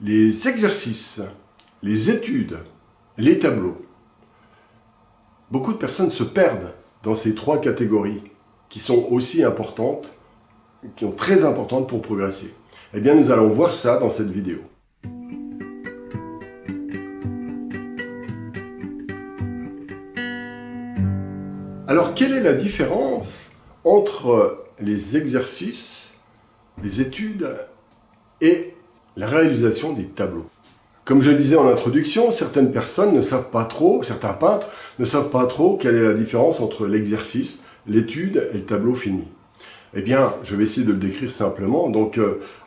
les exercices, les études, les tableaux. Beaucoup de personnes se perdent dans ces trois catégories qui sont aussi importantes, qui sont très importantes pour progresser. Eh bien, nous allons voir ça dans cette vidéo. Alors, quelle est la différence entre les exercices, les études et la réalisation des tableaux? Comme je le disais en introduction, certaines personnes ne savent pas trop, certains peintres ne savent pas trop quelle est la différence entre l'exercice, l'étude et le tableau fini. Eh bien, je vais essayer de le décrire simplement. Donc,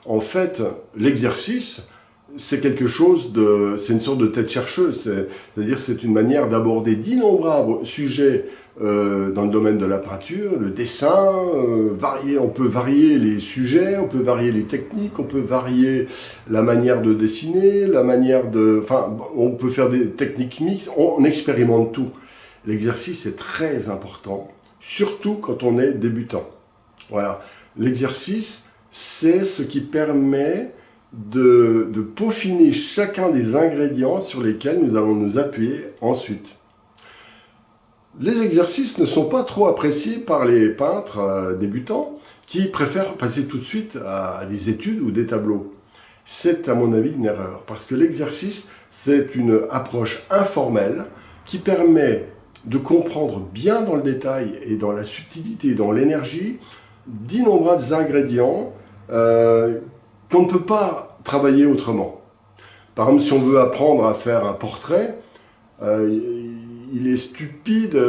en fait, l'exercice, c'est quelque chose de, c'est une sorte de tête chercheuse. C'est-à-dire, c'est une manière d'aborder d'innombrables sujets dans le domaine de la peinture, le dessin, on peut varier les sujets, on peut varier les techniques, on peut varier la manière de dessiner, on peut faire des techniques mixtes, on expérimente tout. L'exercice est très important, surtout quand on est débutant. Voilà. L'exercice, c'est ce qui permet de peaufiner chacun des ingrédients sur lesquels nous allons nous appuyer ensuite. Les exercices ne sont pas trop appréciés par les peintres débutants qui préfèrent passer tout de suite à des études ou des tableaux. C'est à mon avis une erreur parce que l'exercice, c'est une approche informelle qui permet de comprendre bien dans le détail et dans la subtilité, dans l'énergie, d'innombrables ingrédients qu'on ne peut pas travailler autrement. Par exemple, si on veut apprendre à faire un portrait, il est stupide,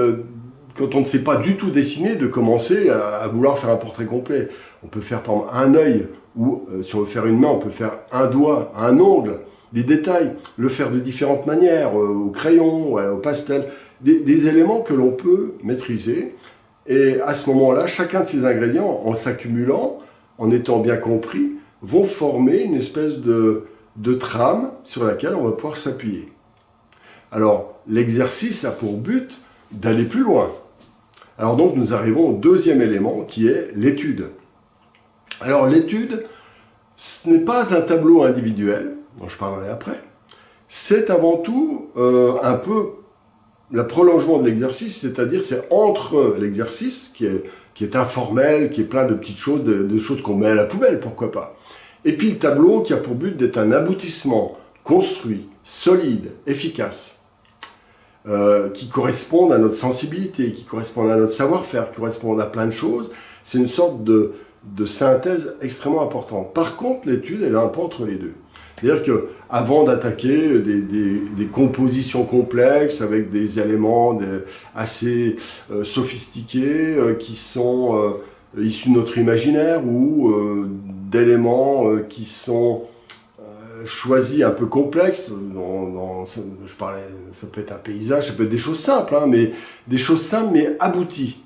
quand on ne sait pas du tout dessiner, de commencer à vouloir faire un portrait complet. On peut faire par exemple un œil, ou si on veut faire une main, on peut faire un doigt, un ongle, des détails, le faire de différentes manières, au crayon, au pastel, des éléments que l'on peut maîtriser. Et à ce moment-là, chacun de ces ingrédients, en s'accumulant, en étant bien compris, vont former une espèce de trame sur laquelle on va pouvoir s'appuyer. Alors, l'exercice a pour but d'aller plus loin. Alors donc, nous arrivons au deuxième élément, qui est l'étude. Alors, l'étude, ce n'est pas un tableau individuel, dont je parlerai après. C'est avant tout un peu le prolongement de l'exercice, c'est-à-dire c'est entre l'exercice, qui est informel, qui est plein de petites choses, de choses qu'on met à la poubelle, pourquoi pas. Et puis le tableau qui a pour but d'être un aboutissement construit, solide, efficace, qui correspondent à notre sensibilité, qui correspondent à notre savoir-faire, qui correspondent à plein de choses. C'est une sorte de synthèse extrêmement importante. Par contre, l'étude, elle est un peu entre les deux. C'est-à-dire qu'avant d'attaquer des compositions complexes avec des éléments assez sophistiqués qui sont issus de notre imaginaire ou d'éléments qui sont choisis un peu complexes, je parlais, ça peut être un paysage, ça peut être des choses simples, mais des choses simples mais abouties,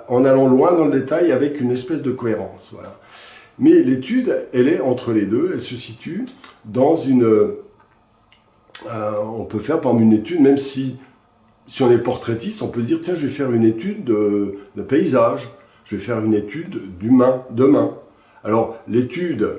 en allant loin dans le détail avec une espèce de cohérence. Voilà. Mais l'étude, elle est entre les deux, elle se situe dans une... on peut faire par exemple une étude, même si on est portraitiste, on peut dire, tiens, je vais faire une étude de paysage, je vais faire une étude de main. Alors, l'étude,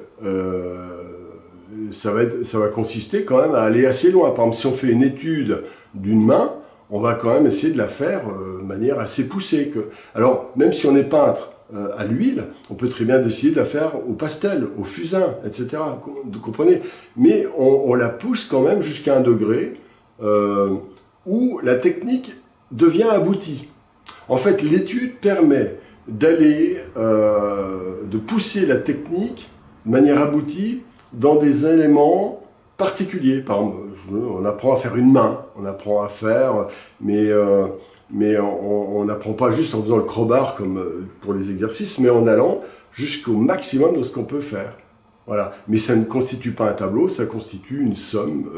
ça va consister quand même à aller assez loin. Par exemple, si on fait une étude d'une main, on va quand même essayer de la faire de manière assez poussée. Alors, même si on est peintre à l'huile, on peut très bien décider de la faire au pastel, au fusain, etc. Vous comprenez? Mais on la pousse quand même jusqu'à un degré où la technique devient aboutie. En fait, l'étude permet d'aller, de pousser la technique de manière aboutie dans des éléments particuliers. Par exemple, on apprend à faire une main, on apprend à faire, mais on n'apprend pas juste en faisant le crowbar comme pour les exercices, mais en allant jusqu'au maximum de ce qu'on peut faire. Voilà. Mais ça ne constitue pas un tableau, ça constitue une somme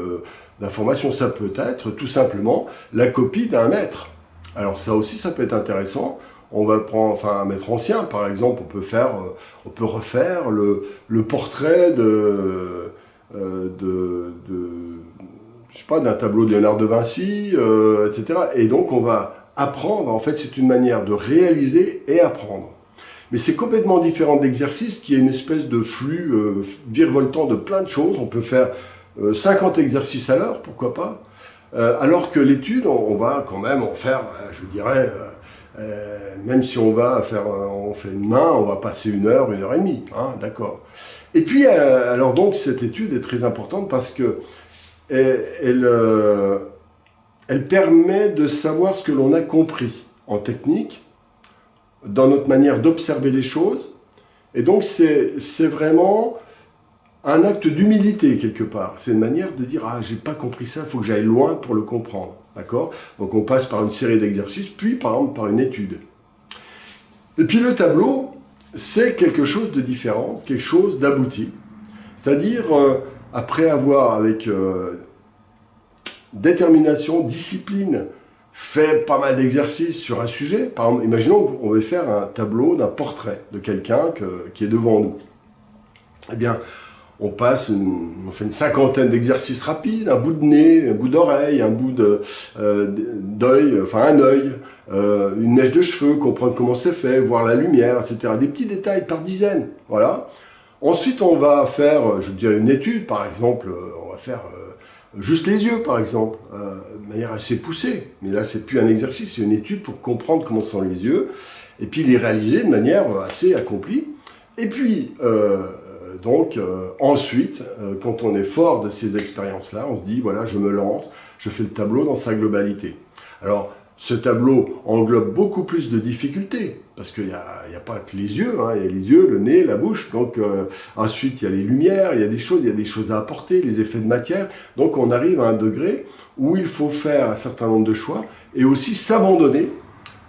d'informations. Ça peut être tout simplement la copie d'un maître. Alors ça aussi, ça peut être intéressant. On va prendre, un maître ancien, par exemple, on peut refaire le portrait d'un tableau de Léonard de Vinci, etc. Et donc on va apprendre, en fait, c'est une manière de réaliser et apprendre. Mais c'est complètement différent de l'exercice qui est une espèce de flux virevoltant de plein de choses. On peut faire 50 exercices à l'heure, pourquoi pas. Alors que l'étude, on va quand même en faire, je dirais, même si on fait une main, on va passer 1 heure, 1 heure et demie, hein, d'accord. Et puis, alors donc, cette étude est très importante parce que elle permet de savoir ce que l'on a compris en technique, dans notre manière d'observer les choses. Et donc, c'est vraiment un acte d'humilité, quelque part. C'est une manière de dire « Ah, j'ai pas compris ça, il faut que j'aille loin pour le comprendre. » D'accord ? Donc, on passe par une série d'exercices, puis, par exemple, par une étude. Et puis, le tableau, c'est quelque chose de différent, c'est quelque chose d'abouti. C'est-à-dire, après avoir, avec détermination, discipline, fait pas mal d'exercices sur un sujet. Par exemple, imaginons qu'on veut faire un tableau d'un portrait de quelqu'un qui est devant nous. Eh bien, on fait une 50aine d'exercices rapides, un bout de nez, un bout d'oreille, un bout d'œil, enfin un œil, une mèche de cheveux, comprendre comment c'est fait, voir la lumière, etc. Des petits détails par dizaines, voilà. Ensuite, on va faire, je dirais, une étude, par exemple, on va faire juste les yeux, par exemple, de manière assez poussée. Mais là, c'est plus un exercice, c'est une étude pour comprendre comment sont les yeux, et puis les réaliser de manière assez accomplie. Et puis, ensuite, quand on est fort de ces expériences-là, on se dit, voilà, je me lance, je fais le tableau dans sa globalité. Alors, ce tableau englobe beaucoup plus de difficultés, parce qu'il n'y a pas que les yeux, hein, il y a les yeux, le nez, la bouche, donc ensuite il y a les lumières, il y a des choses à apporter, les effets de matière, donc on arrive à un degré où il faut faire un certain nombre de choix, et aussi s'abandonner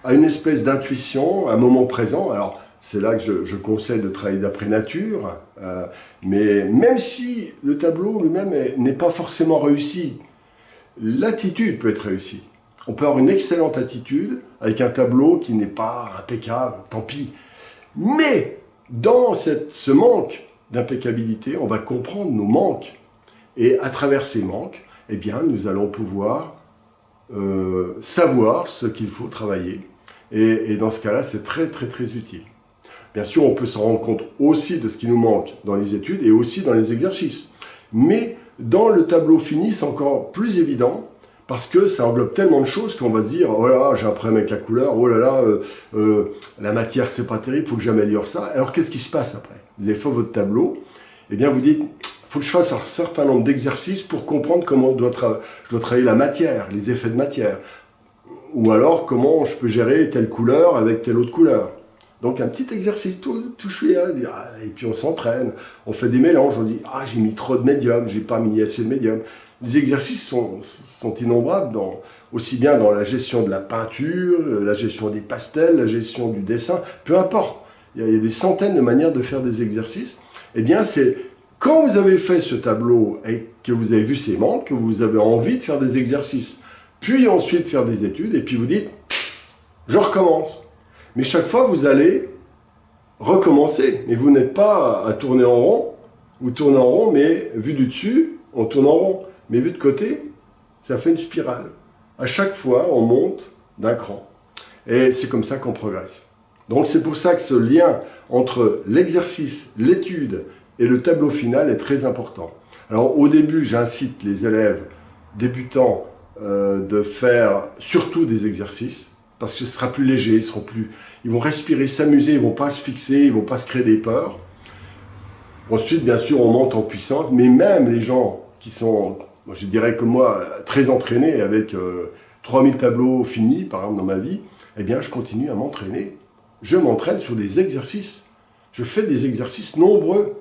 à une espèce d'intuition, un moment présent. Alors, c'est là que je conseille de travailler d'après nature, mais même si le tableau lui-même n'est pas forcément réussi, l'attitude peut être réussie. On peut avoir une excellente attitude avec un tableau qui n'est pas impeccable, tant pis. Mais dans ce manque d'impeccabilité, on va comprendre nos manques. Et à travers ces manques, eh bien, nous allons pouvoir savoir ce qu'il faut travailler. Et dans ce cas-là, c'est très, très, très utile. Bien sûr, on peut se rendre compte aussi de ce qui nous manque dans les études et aussi dans les exercices. Mais dans le tableau fini, c'est encore plus évident parce que ça englobe tellement de choses qu'on va se dire « Oh là là, j'ai un problème avec la couleur, oh là là, la matière, c'est pas terrible, il faut que j'améliore ça. » Alors, qu'est-ce qui se passe après ? Vous avez fait votre tableau, et bien vous dites « Il faut que je fasse un certain nombre d'exercices pour comprendre comment je dois travailler la matière, les effets de matière. Ou alors, comment je peux gérer telle couleur avec telle autre couleur. » Donc un petit exercice tout chouette, et puis on s'entraîne, on fait des mélanges, on dit « Ah, j'ai mis trop de médium, j'ai pas mis assez de médium. » Les exercices sont innombrables, aussi bien dans la gestion de la peinture, la gestion des pastels, la gestion du dessin, peu importe. Il y a des centaines de manières de faire des exercices. Eh bien, c'est quand vous avez fait ce tableau et que vous avez vu ses manques, que vous avez envie de faire des exercices, puis ensuite faire des études, et puis vous dites « Je recommence ». Mais chaque fois, vous allez recommencer. Mais vous n'êtes pas à tourner en rond. Vous tournez en rond, mais vu du dessus, on tourne en rond. Mais vu de côté, ça fait une spirale. À chaque fois, on monte d'un cran. Et c'est comme ça qu'on progresse. Donc c'est pour ça que ce lien entre l'exercice, l'étude et le tableau final est très important. Alors au début, j'incite les élèves débutants de faire surtout des exercices, parce que ce sera plus léger, ils vont respirer, s'amuser, ils ne vont pas se fixer, ils ne vont pas se créer des peurs. Ensuite, bien sûr, on monte en puissance, mais même les gens qui sont, je dirais comme moi, très entraînés, avec 3000 tableaux finis, par exemple, dans ma vie, eh bien, je continue à m'entraîner. Je m'entraîne sur des exercices. Je fais des exercices nombreux.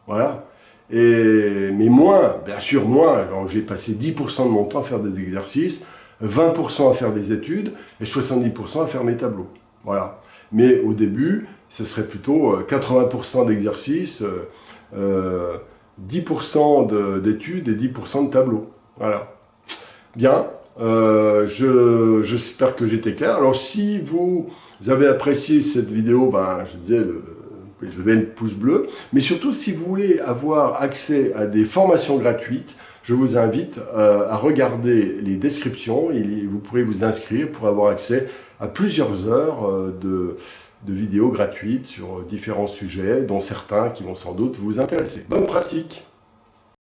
Voilà. Mais moins, bien sûr, moins. Alors, j'ai passé 10% de mon temps à faire des exercices, 20% à faire des études et 70% à faire mes tableaux. Voilà. Mais au début, ce serait plutôt 80% d'exercices, 10% d'études et 10% de tableaux. Voilà. Bien, j'espère que j'étais clair. Alors, si vous avez apprécié cette vidéo, je disais, je vais le pouce bleu. Mais surtout, si vous voulez avoir accès à des formations gratuites, je vous invite à regarder les descriptions et vous pourrez vous inscrire pour avoir accès à plusieurs heures de vidéos gratuites sur différents sujets, dont certains qui vont sans doute vous intéresser. Bonne pratique!